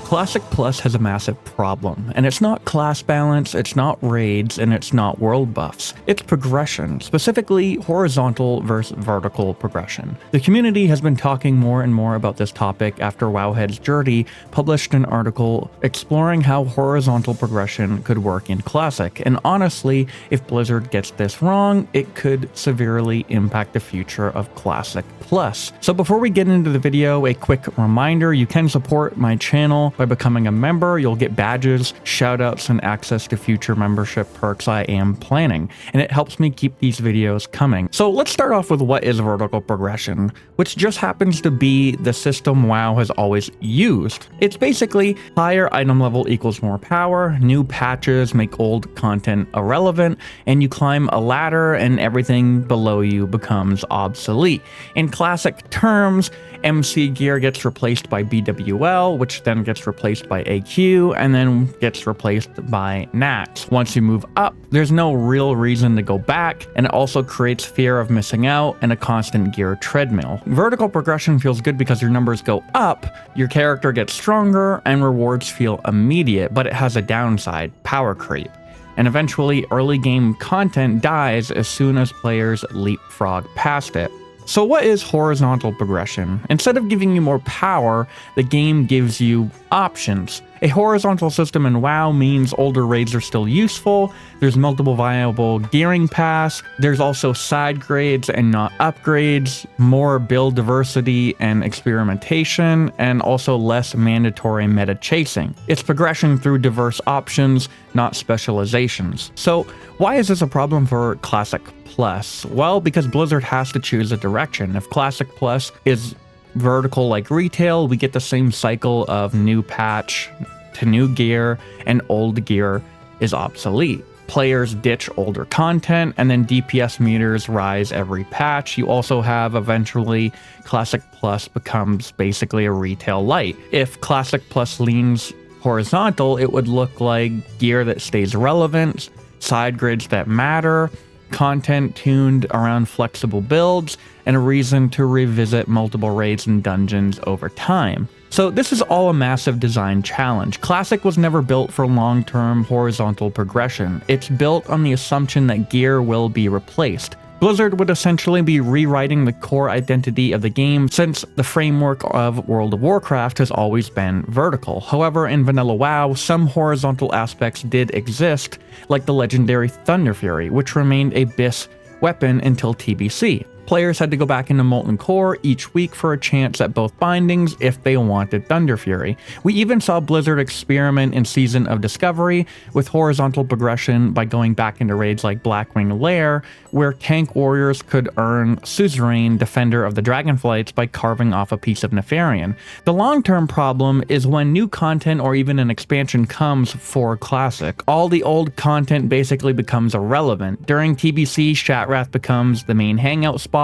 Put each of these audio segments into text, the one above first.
Classic Plus has a massive problem, and it's not class balance, it's not raids, and it's not world buffs. It's progression, specifically horizontal versus vertical progression. The community has been talking more and more about this topic after Wowhead's Journey published an article exploring how horizontal progression could work in Classic, and honestly, if Blizzard gets this wrong, it could severely impact the future of Classic Plus. So before we get into the video, a quick reminder, you can support my channel by becoming a member. You'll get badges, shoutouts, and access to future membership perks I am planning, and it helps me keep these videos coming. So let's start off with what is vertical progression, which just happens to be the system WoW has always used. It's basically higher item level equals more power, new patches make old content irrelevant, and you climb a ladder and everything below you becomes obsolete. In classic terms, MC gear gets replaced by BWL, which then gets replaced by AQ, and then gets replaced by NAX. Once you move up, there's no real reason to go back, and it also creates fear of missing out and a constant gear treadmill. Vertical progression feels good because your numbers go up, your character gets stronger, and rewards feel immediate, but it has a downside: power creep. And eventually, early game content dies as soon as players leapfrog past it. So what is horizontal progression? Instead of giving you more power, the game gives you options. A horizontal system in WoW means older raids are still useful, there's multiple viable gearing paths, there's also side grades and not upgrades, more build diversity and experimentation, and also less mandatory meta chasing. It's progression through diverse options, not specializations. So why is this a problem for Classic Plus? Well, because Blizzard has to choose a direction. If Classic Plus is vertical like retail, we get the same cycle of new patch to new gear, and old gear is obsolete. Players ditch older content, and then DPS meters rise every patch. You also have eventually Classic Plus becomes basically a retail light. If Classic Plus leans horizontal, it would look like gear that stays relevant, side grids that matter, content tuned around flexible builds, and a reason to revisit multiple raids and dungeons over time. So this is all a massive design challenge. Classic was never built for long-term horizontal progression. It's built on the assumption that gear will be replaced. Blizzard would essentially be rewriting the core identity of the game, since the framework of World of Warcraft has always been vertical. However, in vanilla WoW, some horizontal aspects did exist, like the legendary Thunder Fury, which remained a BIS weapon until TBC. Players had to go back into Molten Core each week for a chance at both bindings if they wanted Thunder Fury. We even saw Blizzard experiment in Season of Discovery with horizontal progression by going back into raids like Blackwing Lair, where tank warriors could earn Suzerain, Defender of the Dragonflights, by carving off a piece of Nefarian. The long-term problem is when new content or even an expansion comes for Classic, all the old content basically becomes irrelevant. During TBC, Shatrath becomes the main hangout spot,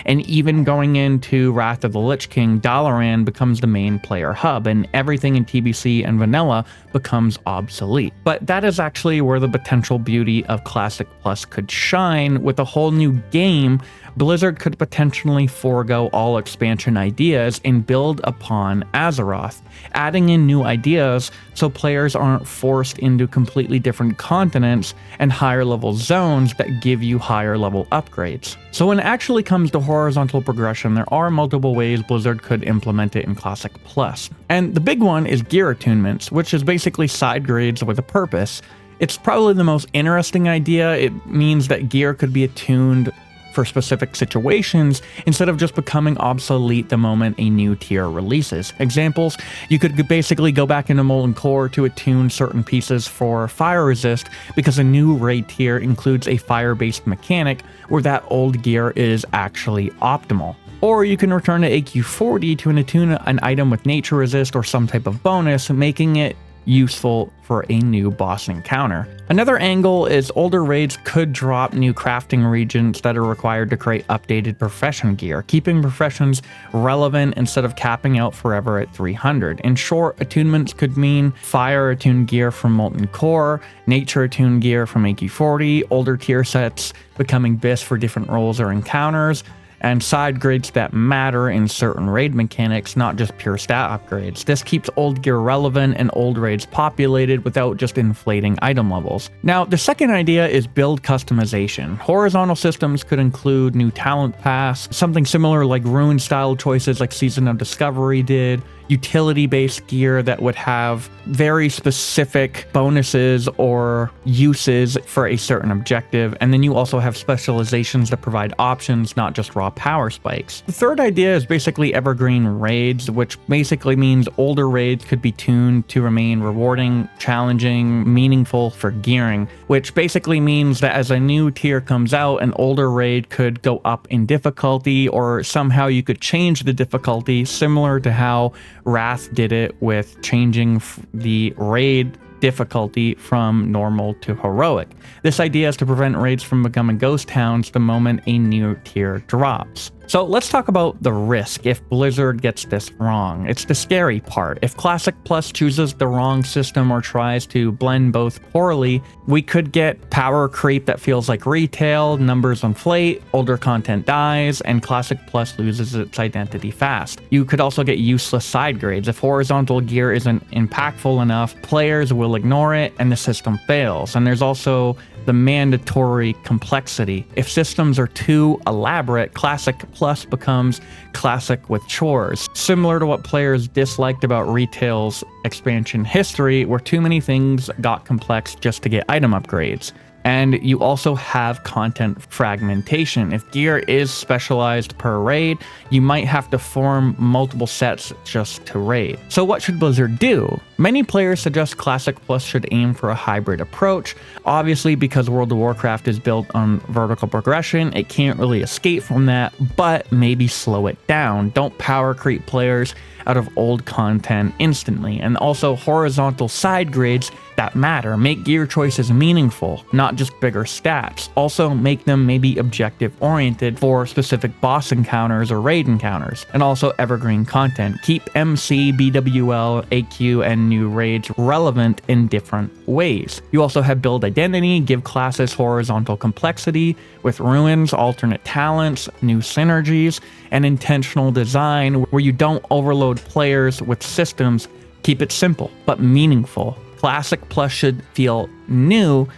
and even going into Wrath of the Lich King, Dalaran becomes the main player hub, and everything in TBC and vanilla becomes obsolete. But that is actually where the potential beauty of Classic Plus could shine. With a whole new game, Blizzard could potentially forego all expansion ideas and build upon Azeroth, adding in new ideas so players aren't forced into completely different continents and higher level zones that give you higher level upgrades. So when it actually comes to horizontal progression, there are multiple ways Blizzard could implement it in Classic Plus. And the big one is gear attunements, which is basically side grades with a purpose. It's probably the most interesting idea. It means that gear could be attuned for specific situations instead of just becoming obsolete the moment a new tier releases. Examples: you could basically go back into Molten Core to attune certain pieces for fire resist because a new raid tier includes a fire-based mechanic where that old gear is actually optimal. Or you can return to AQ40 to attune an item with nature resist or some type of bonus, making it useful for a new boss encounter. Another angle is older raids could drop new crafting regions that are required to create updated profession gear, keeping professions relevant instead of capping out forever at 300. In short, attunements could mean fire attuned gear from Molten Core, nature attuned gear from AQ40, older tier sets becoming BIS for different roles or encounters, and side grades that matter in certain raid mechanics, not just pure stat upgrades. This keeps old gear relevant and old raids populated without just inflating item levels. Now, the second idea is build customization. Horizontal systems could include new talent paths, something similar like rune style choices like Season of Discovery did, utility-based gear that would have very specific bonuses or uses for a certain objective, and then you also have specializations that provide options, not just raw power spikes. The third idea is basically evergreen raids, which basically means older raids could be tuned to remain rewarding, challenging, meaningful for gearing, which basically means that as a new tier comes out, an older raid could go up in difficulty, or somehow you could change the difficulty, similar to how Wrath did it with changing the raid difficulty from normal to heroic. This idea is to prevent raids from becoming ghost towns the moment a new tier drops. So let's talk about the risk if Blizzard gets this wrong. It's the scary part. If Classic Plus chooses the wrong system or tries to blend both poorly, we could get power creep that feels like retail, numbers inflate, older content dies, and Classic Plus loses its identity fast. You could also get useless side grades. If horizontal gear isn't impactful enough, players will ignore it and the system fails. And there's also the mandatory complexity. If systems are too elaborate, Classic Plus becomes Classic with chores. Similar to what players disliked about retail's expansion history, where too many things got complex just to get item upgrades. And you also have content fragmentation. If gear is specialized per raid, you might have to form multiple sets just to raid. So what should Blizzard do? Many players suggest Classic Plus should aim for a hybrid approach. Obviously, because World of Warcraft is built on vertical progression, it can't really escape from that, but maybe slow it down. Don't power creep players out of old content instantly. And also horizontal side grades that matter. Make gear choices meaningful, not just bigger stats. Also make them maybe objective oriented for specific boss encounters or raid encounters. And also evergreen content. Keep MC, BWL, AQ, and new raids relevant in different ways. You also have build identity, give classes horizontal complexity with ruins, alternate talents, new synergies, and intentional design where you don't overload players with systems. Keep it simple but meaningful. Classic Plus should feel new,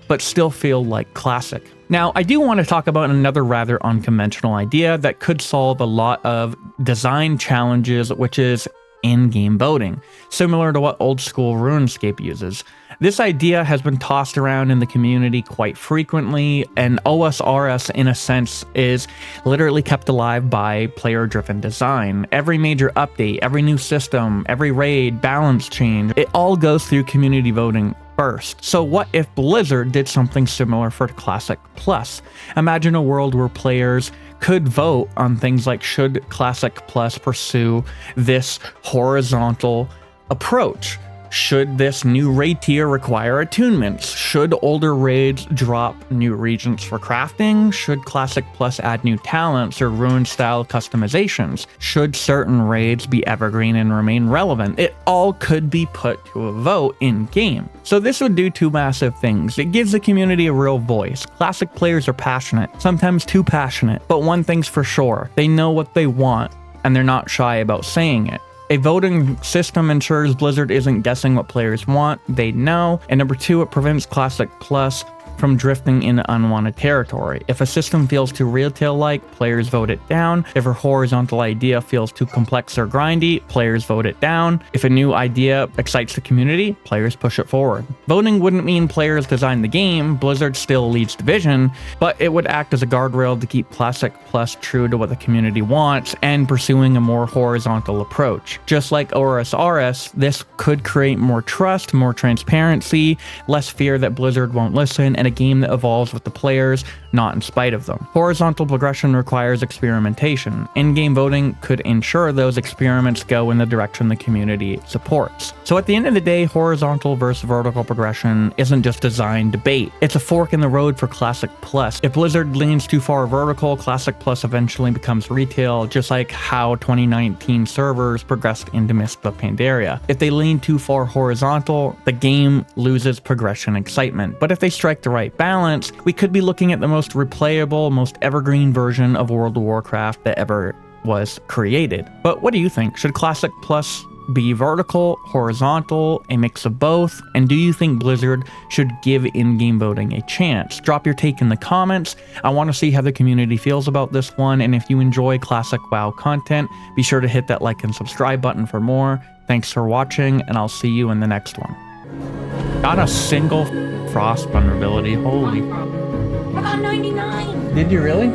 but still feel like classic. Now, I do want to talk about another rather unconventional idea that could solve a lot of design challenges, which is in-game voting, similar to what old school RuneScape uses. This idea has been tossed around in the community quite frequently, and OSRS in a sense is literally kept alive by player-driven design. Every major update, every new system, every raid, balance change, it all goes through community voting first. So what if Blizzard did something similar for Classic Plus? Imagine a world where players could vote on things like, should Classic Plus pursue this horizontal approach? Should this new raid tier require attunements? Should older raids drop new regions for crafting? Should Classic Plus add new talents or rune-style customizations? Should certain raids be evergreen and remain relevant? It all could be put to a vote in-game. So this would do two massive things. It gives the community a real voice. Classic players are passionate, sometimes too passionate, but one thing's for sure, they know what they want, and they're not shy about saying it. A voting system ensures Blizzard isn't guessing what players want, they know. And number two, it prevents Classic Plus from drifting into unwanted territory. If a system feels too retail-like, players vote it down. If a horizontal idea feels too complex or grindy, players vote it down. If a new idea excites the community, players push it forward. Voting wouldn't mean players design the game, Blizzard still leads the vision, but it would act as a guardrail to keep Classic Plus true to what the community wants and pursuing a more horizontal approach. Just like OSRS, this could create more trust, more transparency, less fear that Blizzard won't listen, and a game that evolves with the players, not in spite of them. Horizontal progression requires experimentation. In-game voting could ensure those experiments go in the direction the community supports. So at the end of the day, horizontal versus vertical progression isn't just design debate. It's a fork in the road for Classic Plus. If Blizzard leans too far vertical, Classic Plus eventually becomes retail, just like how 2019 servers progressed into Mist of Pandaria. If they lean too far horizontal, the game loses progression excitement. But if they strike the right balance, we could be looking at the most most replayable, most evergreen version of World of Warcraft that ever was created. But what do you think? Should Classic Plus be vertical, horizontal, a mix of both? And do you think Blizzard should give in-game voting a chance? Drop your take in the comments. I want to see how the community feels about this one, and if you enjoy classic WoW content, be sure to hit that like and subscribe button for more. Thanks for watching, and I'll see you in the next one. Got a single frost vulnerability. Holy. I got 99. Did you really?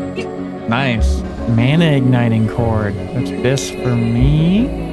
Nice. Mana igniting cord. That's this for me.